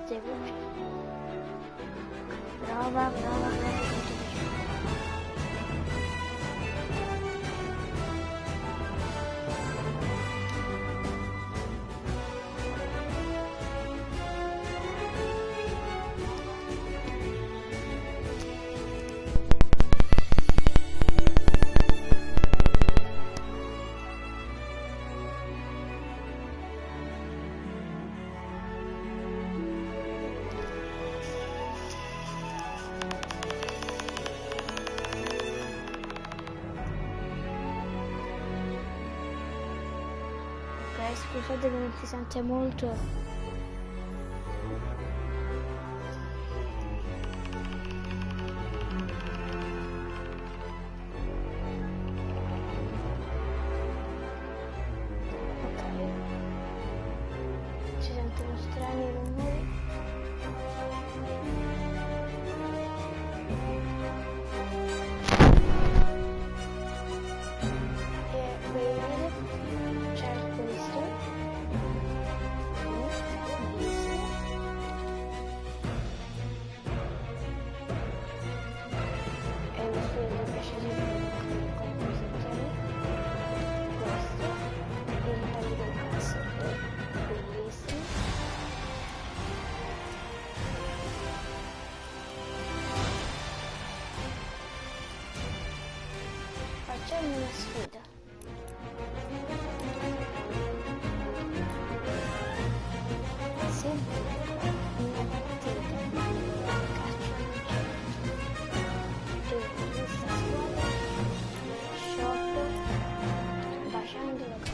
Devo brava, brava. Scusate che non si sente molto. Si sentono strani rumori. Facciamo una sfida. Sempre una partita di calcio e questa squadra shop baciando la coppa.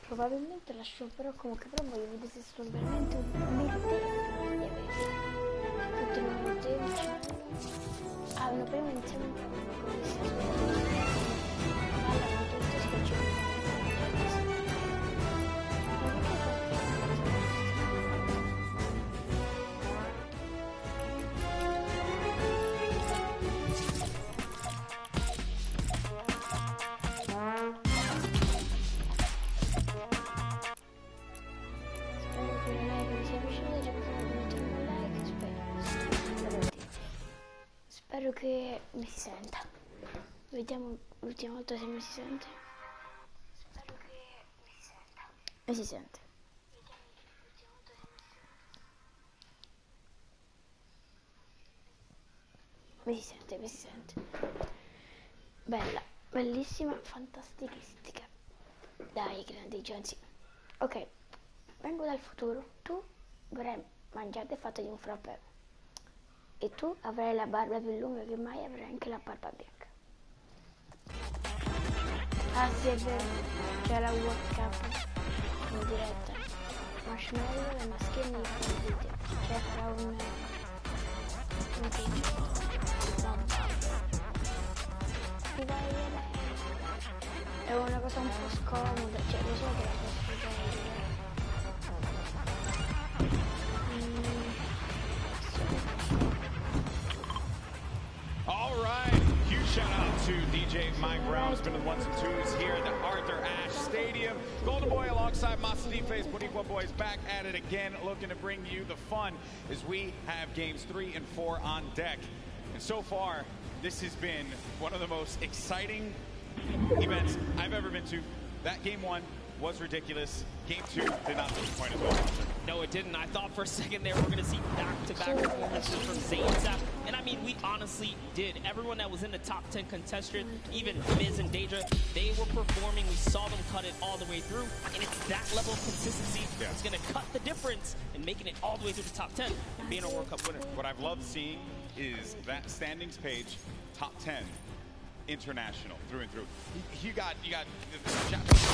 Probabilmente lascio, però comunque voglio vedere se sono veramente un mettino di avere tutti i numeri dentro. Hanno prima insieme come si ballano tutti specialmente. Spero che mi si senta. Vediamo l'ultima volta se mi si sente. Spero che mi si senta. Mi si sente. Mi si sente. Bella, bellissima, fantastichistica. Dai, grandi Jonesy. Ok, vengo dal futuro. Tu avrai mangiato e fatto di un frappè. E tu avrai la barba più lunga che mai, avrai anche la barba bianca. Ah sì, è vero, c'è la World Cup in diretta. Marshmallow e Maschini in video. Cioè farà un video. È una cosa un po' scomoda, cioè lo so che la posso vedere. Shout out to DJ Mike Brown, who's been in the ones and twos here at the Arthur Ashe Stadium. Golden Boy alongside Masadifa's Boricua Boys back at it again, looking to bring you the fun as we have games 3 and 4 on deck. And so far, this has been one of the most exciting events I've ever been to. That game 1 was ridiculous. Game 2 did not disappoint as well. No, it didn't. I thought for a second there we're going to see back-to-back performances from Zay and Zap. And I mean, we honestly did. Everyone that was in the top 10 contestant, even Miz and Daedra, they were performing. We saw them cut it all the way through. And it's that level of consistency that's going to cut the difference in making it all the way through the top 10 and being a World Cup winner. What I've loved seeing is that standings page, top 10. International through and through. You got Japanese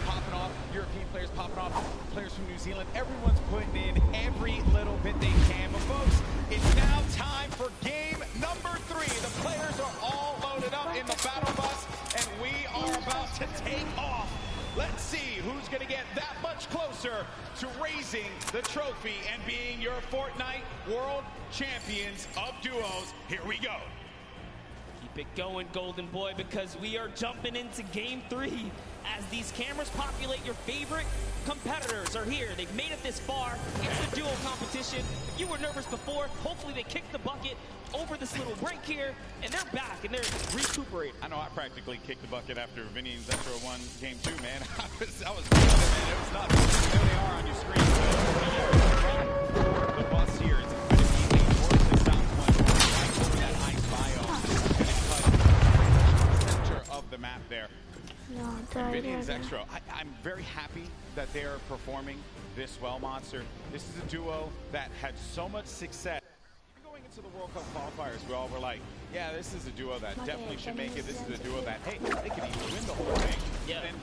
popping off, European players popping off, players from New Zealand. Everyone's putting in every little bit they can. But folks, it's now time for game number 3. The players are all loaded up in the battle bus, and we are about to take off. Let's see who's going to get that much closer to raising the trophy and being your Fortnite World Champions of Duos. Here we go. Keep it going, Golden Boy, because we are jumping into Game 3 as these cameras populate. Your favorite competitors are here. They've made it this far. It's the duo competition. If you were nervous before, hopefully they kicked the bucket over this little break here, and they're back, and they're recuperating. I know I practically kicked the bucket after Vinny and Dentro won Game 2, man. I was man. It was nuts. There they are on your screen. The bus here is going to be a towards the south one, right over that ice biome. Center of the map there. Vinny and Zextro, I'm very happy that they're performing this well, Monster. This is a duo that had so much success. Going into the World Cup qualifiers, we all were like, yeah, this is a duo that definitely should make it. This is a duo that, hey, they can even win the whole thing. Yeah. Then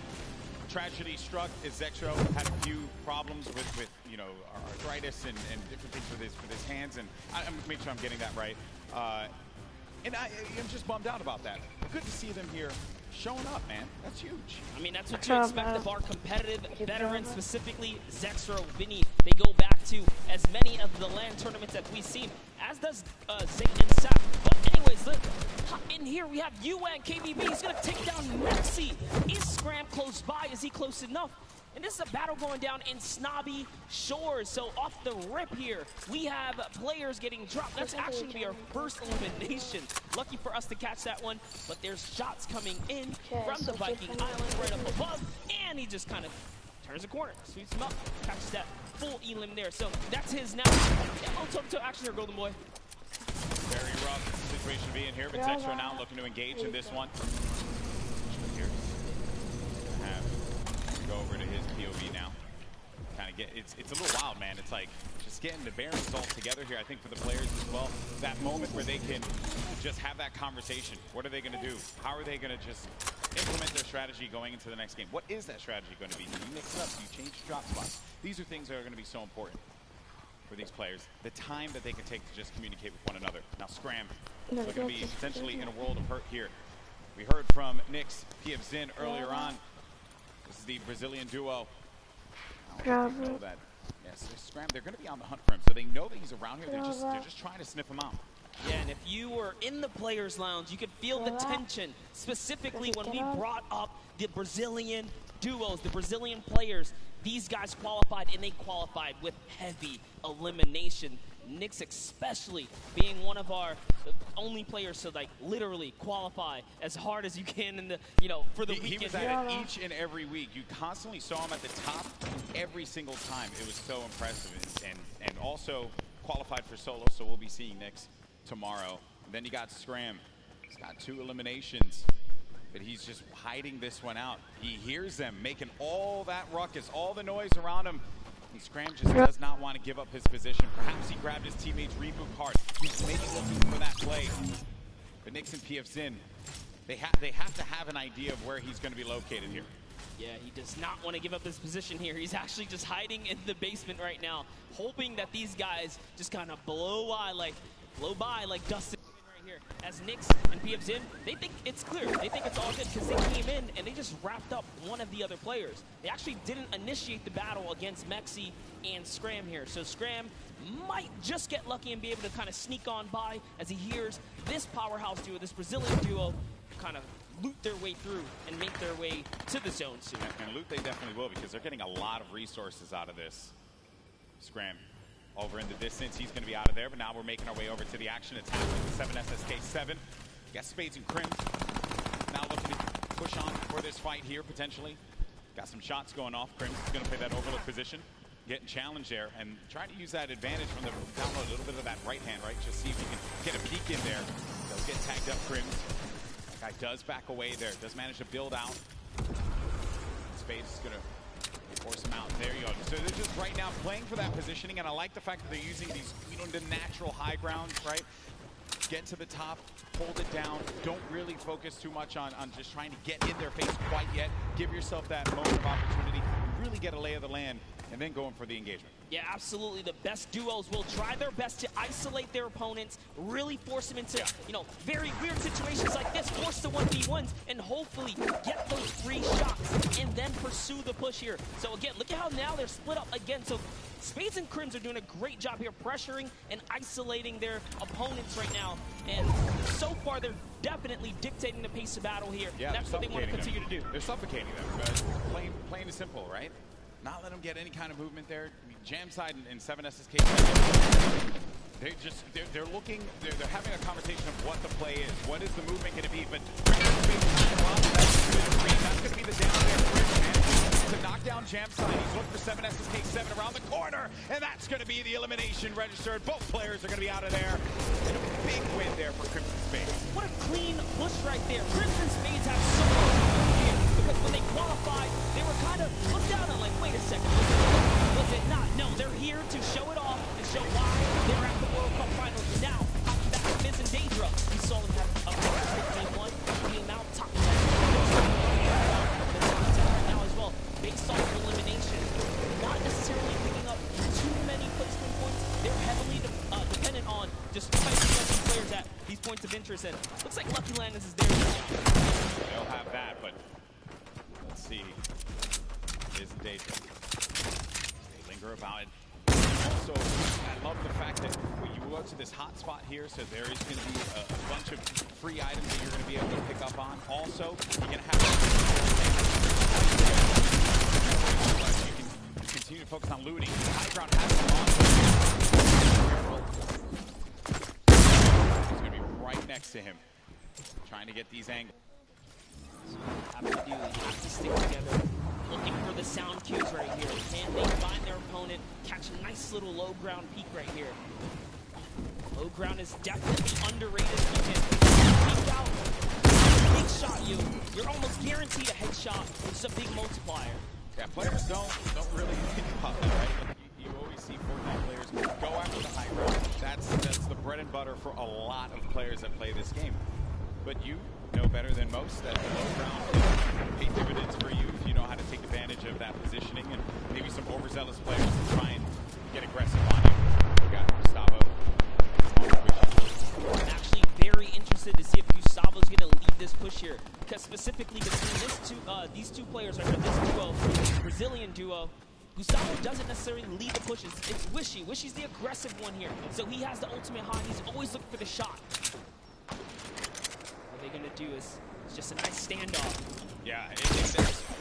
tragedy struck as Zextro had a few problems with you know, arthritis and different things with his hands, and I'm make sure I'm getting that right. And I'm just bummed out about that. Good to see them here showing up, man. That's huge. I mean, that's what you expect of our competitive veterans, specifically Zextro, Vinny. They go back to as many of the LAN tournaments that we've seen, as does Zane and Sap. But anyways, look, in here we have UN KBB. He's going to take down Mexi. Is Scram close by? Is he close enough? And this is a battle going down in Snobby Shores. So off the rip here, we have players getting dropped. That's actually going to be our first elimination. Lucky for us to catch that one, but there's shots coming in from the Viking Island right up above, and he just kind of turns a corner, sweeps him up, catches that full elim there. So that's his now. Oh, toe-to-toe action here, Golden Boy. Very rough situation to be in here, but Zextro now looking to engage in this one. Here. Go over to his POV now. Kind of get it's a little wild, man. It's like just getting the bearings all together here. I think for the players as well, that moment where they can just have that conversation. What are they going to do? How are they going to just implement their strategy going into the next game? What is that strategy going to be? Do you mix it up? Do you change your drop spots? These are things that are going to be so important for these players. The time that they can take to just communicate with one another. Now Scram is going to be essentially in a world of hurt here. We heard from Nyx, PFZin earlier on. This is the Brazilian duo. They know that. Yes, Scram. They're going to be on the hunt for him, so they know that he's around here. They're just trying to sniff him out. Yeah, and if you were in the players' lounge, you could feel the tension, specifically when we brought up the Brazilian duos, the Brazilian players. These guys qualified, and they qualified with heavy elimination. Nyx especially being one of our only players to like literally qualify as hard as you can in the, you know, for the weekend. He was at it each and every week. You constantly saw him at the top every single time. It was so impressive, and also qualified for solo, so we'll be seeing Nyx tomorrow. And then you got Scram. He's got 2 eliminations, but he's just hiding this one out. He hears them making all that ruckus, all the noise around him. And Scram just does not want to give up his position. Perhaps he grabbed his teammate's reboot card. He's maybe looking for that play. But Nyx and PFZin, they have to have an idea of where he's going to be located here. Yeah, he does not want to give up his position here. He's actually just hiding in the basement right now, hoping that these guys just kind of blow by like Dustin right here. As Nyx and PFZin, they think it's clear. They think it's all good because they came in and they just wrapped up one of the other players. They actually didn't initiate the battle against Mexi and Scram here. So Scram might just get lucky and be able to kind of sneak on by as he hears this powerhouse duo, this Brazilian duo, kind of loot their way through and make their way to the zone soon. And loot they definitely will, because they're getting a lot of resources out of this. Scram over in the distance, he's going to be out of there, but now we're making our way over to the action. It's happening with 7 SSK7. Got Spades and Crim now looking to push on for this fight here, potentially. Got some shots going off. Crim's going to play that overlook position, getting challenged there, and trying to use that advantage from the download, a little bit of that right hand, right? Just see if he can get a peek in there. They'll get tagged up, Crim. That guy does back away there, does manage to build out. Spades is going to force him out. There you go. So they're just right now playing for that positioning, and I like the fact that they're using these, you know, the natural high ground, right? Get to the top, hold it down. Don't really focus too much on just trying to get in their face quite yet. Give yourself that moment of opportunity. really get a lay of the land and then going for the engagement. Yeah, absolutely. The best duos will try their best to isolate their opponents, really force them into, you know, very weird situations like this, force the 1v1s, and hopefully get those free shots and then pursue the push here. So again, look at how now they're split up again. So Spades and Crims are doing a great job here pressuring and isolating their opponents right now. And so far, they're definitely dictating the pace of battle here. Yeah, and that's what they want to continue to do. They're suffocating them. Plain and simple, right? Not let them get any kind of movement there. I mean, Jam side in 7S's case, they're looking, they're having a conversation of what the play is. What is the movement going to be? But that's going to be the down there to knock down Jam side. He's looking for 7S's case 7 around the corner, and that's going to be the elimination registered. Both players are going to be out of there. And a big win there for Crimson Spades. What a clean push right there. Crimson Spades have so much fun here because when they qualified, they were kind of looked down on like, wait a second, was it not? No, they're here to show it off and show why they're at the World Cup Finals. Now, after that, Miz and Daedra, we saw them have a game 1, being now top 10. Now as well, based off of elimination, not necessarily picking up too many placement points. They're heavily dependent on just fighting against players at these points of interest. And looks like Lucky Landis is there. They'll have that, but let's see. Miz and Daedra. They linger about it. Also, I love the fact that when you go to this hot spot here, so there is going to be a bunch of free items that you're going to be able to pick up on. Also, you're going to have you can continue to focus on looting. High ground has some He's going to be right next to him, trying to get these angles. Absolutely, have to stick together. Looking for the sound cues right here. Can they find their opponent, catch a nice little low ground peak right here? Low ground is definitely underrated. You can peek out, big shot you're almost guaranteed a headshot, which is a big multiplier. Yeah, players don't really think about that, right? You always see Fortnite players go after the high ground. That's the bread and butter for a lot of players that play this game. But you know better than most that the low ground can pay dividends for you if you know how to take advantage of that positioning, and maybe some overzealous players to try and get aggressive on you. We got Gustavo. I'm actually very interested to see if Gustavo's going to lead this push here, because specifically between these two players right here, this duo, Brazilian duo, Gustavo doesn't necessarily lead the pushes. It's Wishy. Wishy's the aggressive one here, so he has the ultimate high. He's always looking for the shot. Going to do is just a nice standoff. Yeah,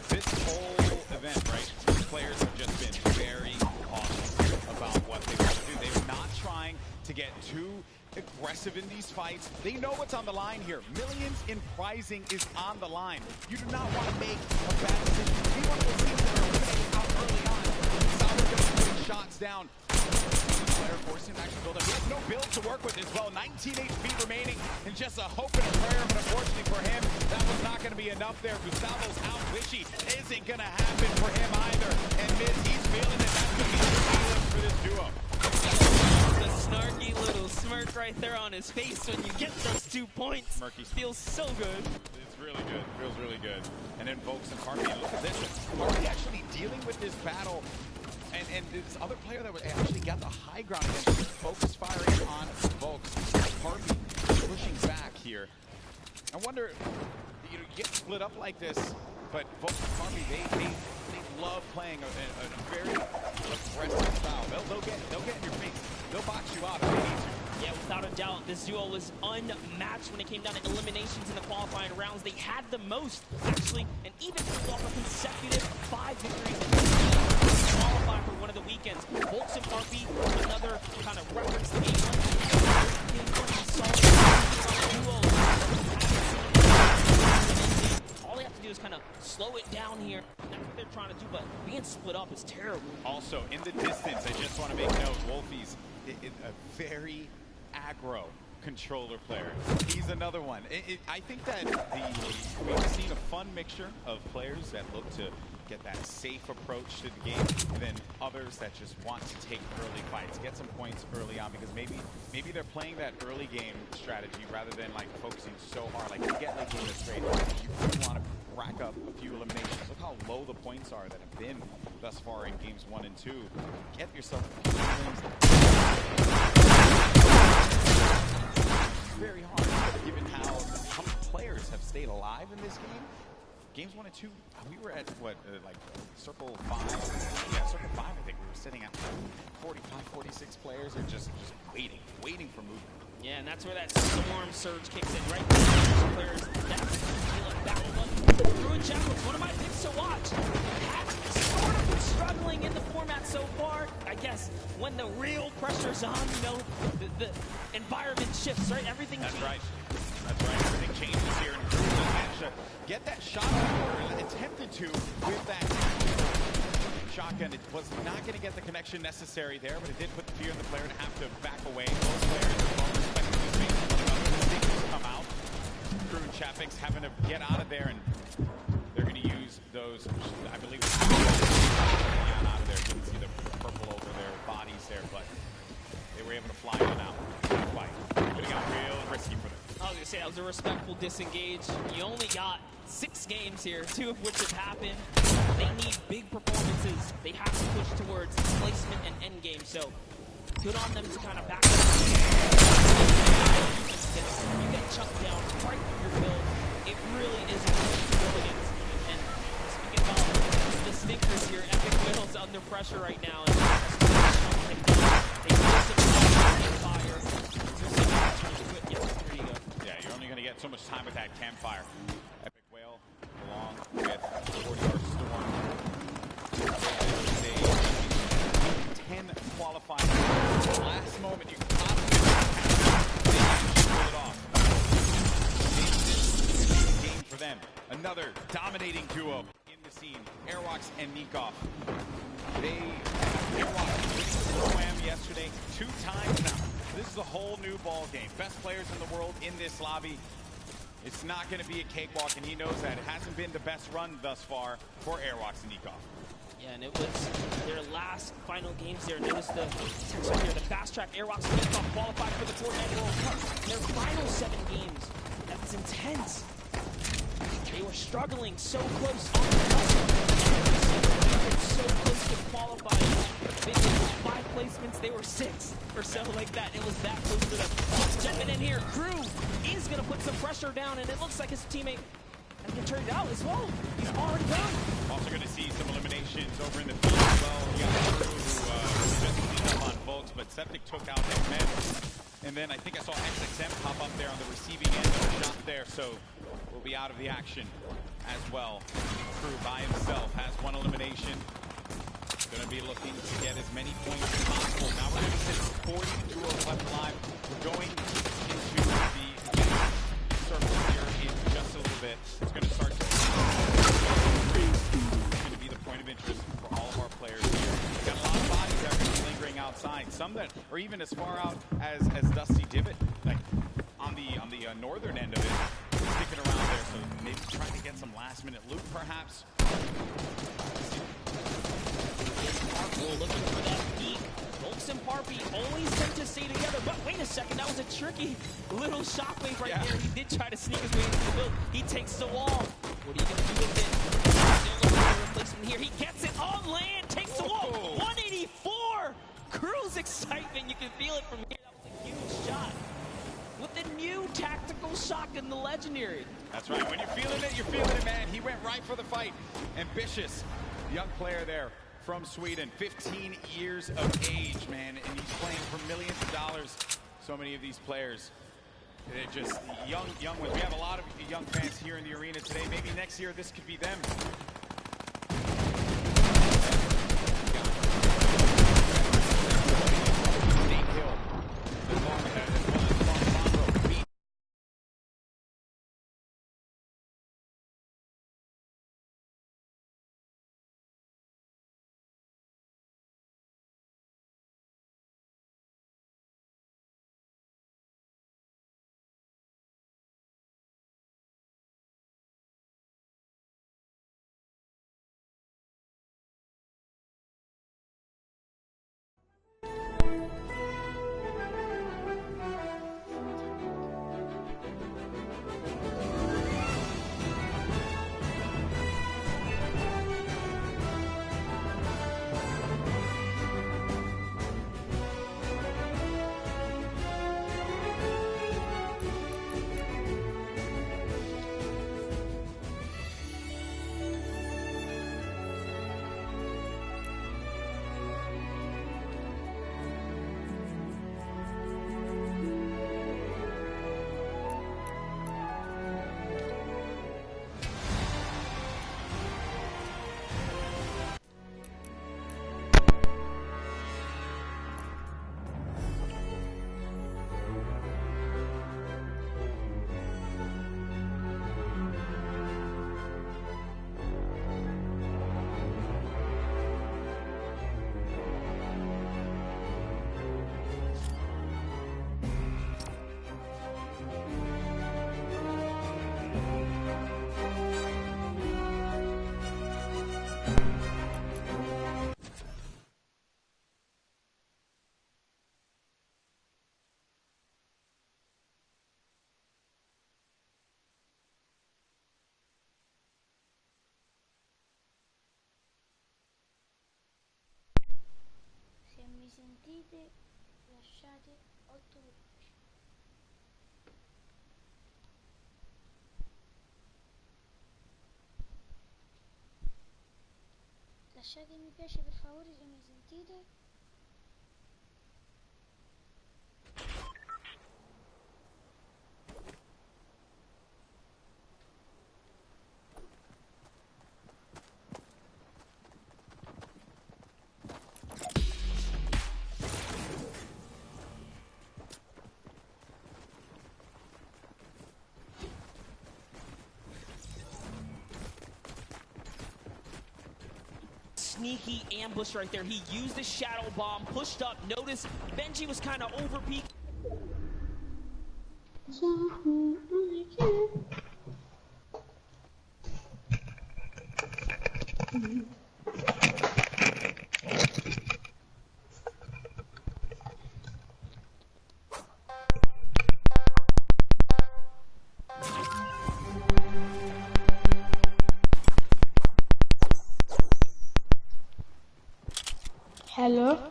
this whole event, right? These players have just been very cautious about what they want to do. They're not trying to get too aggressive in these fights. They know what's on the line here. Millions in prizing is on the line. You do not want to make a bad decision. You want to see that are eliminated out early on. Sauber going to put shots down. Player forcing him to actually build up. He has no build to work with as well. 19 HP remaining and just a hope and a prayer, but unfortunately for him, that was not going to be enough there. Gustavo's out. Wishy isn't going to happen for him either. And Miz, he's feeling it. That's going to be the feeling for this duo. The snarky little smirk right there on his face when you get those 2 points. Murky feels so good. It's really good. Feels really good. And then Volks and Harvey. And look at this. Harvey actually dealing with this battle. And this other player that actually got the high ground against him, focus firing on Volks. Harvey pushing back here. I wonder, you get split up like this, but Volks and Harvey, they love playing a very aggressive style. They'll get in your face. They'll box you out if they need to. Yeah, without a doubt, this duo was unmatched when it came down to eliminations in the qualifying rounds. They had the most, actually, and even pulled off a consecutive 5 victories to qualify for one of the weekends. Volks and Harpy, another kind of reference to game 1. All they have to do is kind of slow it down here. That's what they're trying to do, but being split up is terrible. Also, in the distance, I just want to make note, Wolfie's a very aggro controller player. He's another one. I think that we've seen a fun mixture of players that look to get that safe approach to the game, and then others that just want to take early fights, get some points early on, because maybe they're playing that early game strategy rather than like focusing so hard. Like, you get late game straight, you want to rack up a few eliminations. Look how low the points are that have been thus far in games 1 and 2. Get yourself very hard, given how many players have stayed alive in this game. Games 1 and 2, we were at what, like circle 5? Yeah, circle 5. I think we were sitting at 45, 46 players, are just waiting for movement. Yeah, and that's where that storm surge kicks in, right? Players, that's feeling back up. Ruin Chapel's one of my picks to watch. Has sort of been struggling in the format so far. I guess when the real pressure's on, you know, the environment shifts, right? Everything changes. That's right. Everything changes here, and Cruz managed to get that shot on, attempted to with that shotgun. It was not going to get the connection necessary there, but it did put the fear in the player to have to back away. Both players are respecting these things. Mistakes come out. Crew and Chapix having to get out of there, and they're going to use those, I believe, out of there. You can see the purple over their bodies there, but they were able to fly in and out. Quite. It got real risky for them. I was going to say, that was a respectful disengage. You only got 6 games here, 2 of which have happened. They need big performances. They have to push towards placement and end game, so good on them to kind of back up. You get chunked down right from your build. It really is brilliant. And speaking about the stinkers here, Epic Whales under pressure right now. And they miss some fire. Yeah, you're only going to get so much time with that campfire. Epic Whale along with 40-yard Storm. They 10 qualifying. Last moment, you can possibly pull it off. This game for them. Another dominating duo in the scene. Airwalks and Nikov. Airwalks winning the Pro-Am yesterday 2 times now. This is a whole new ball game. Best players in the world in this lobby. It's not going to be a cakewalk, and he knows that. It hasn't been the best run thus far for Airwalks and Nikov. Yeah, and it was their last final games there. Notice the text here, the fast track Airwalks and Nikov qualified for the Fortnite World Cup. Their final 7 games. That was intense. They were struggling so close on the cusp. So close to qualifying. They were 5 placements, they were 6 or so like that. It was that close to them. Jumping in here, Crew is going to put some pressure down, and it looks like his teammate has been turned out as well. He's already done. Also going to see some eliminations over in the field as well. We got Crew who just cleaned up on folks, but Septic took out his men. And then I think I saw XXM pop up there on the receiving end of the shot there, so we'll be out of the action as well. Crew by himself has 1 elimination. Going to be looking to get as many points as possible. Now we're going to sit 40 duos left alive. We're going into the circle here in just a little bit. It's going to start to be the point of interest for all of our players here. We've got a lot of bodies that are going to be lingering outside. Some that are even as far out as Dusty Divot, like on the northern end of it, sticking around there. So maybe trying to get some last-minute loot, perhaps. Looking for that peak. Volks and Parpy always tend to stay together, but wait a second, that was a tricky little shockwave right there. He did try to sneak his way into the build. He takes the wall. What are you going to do with it? Still looking for a replacement here. He gets it on land, takes the wall. 184! Crew's excitement, you can feel it from here. That was a huge shot. With the new tactical shotgun, the legendary. That's right. When you're feeling it, man. He went right for the fight. Ambitious young player there from Sweden, 15 years of age, man, and he's playing for millions of dollars. So many of these players, they're just young ones. We have a lot of young fans here in the arena today. Maybe next year this could be them. sentite, lasciate 8 mi piace. Lasciate mi piace per favore se mi sentite. Sneaky ambush right there. He used the shadow bomb, pushed up. Notice Benji was kind of over peak. Hello?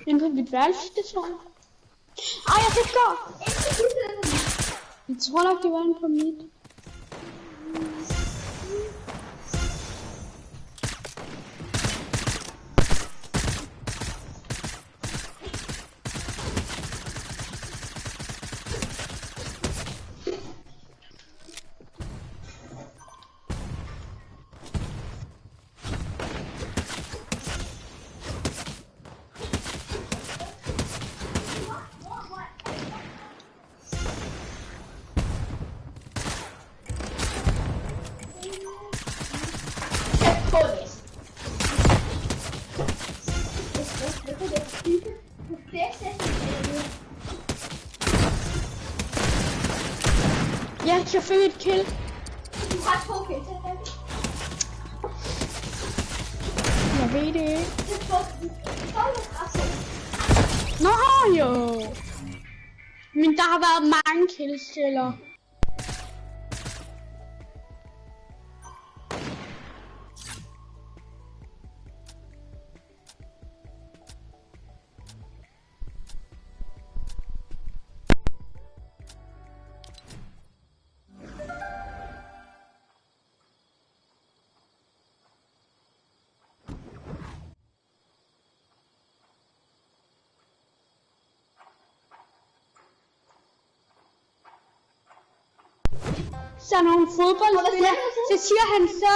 Den kan vi valgte så. Ej, jeg fik gå! Jeg tror nok, det var en på mit. Ja, jeg fik et kill. Du har 2 kills, Jeg ved det ikke. det er Nå jo. Men der har været mange kills, eller? Så nogle fodboldspillere, så siger han så,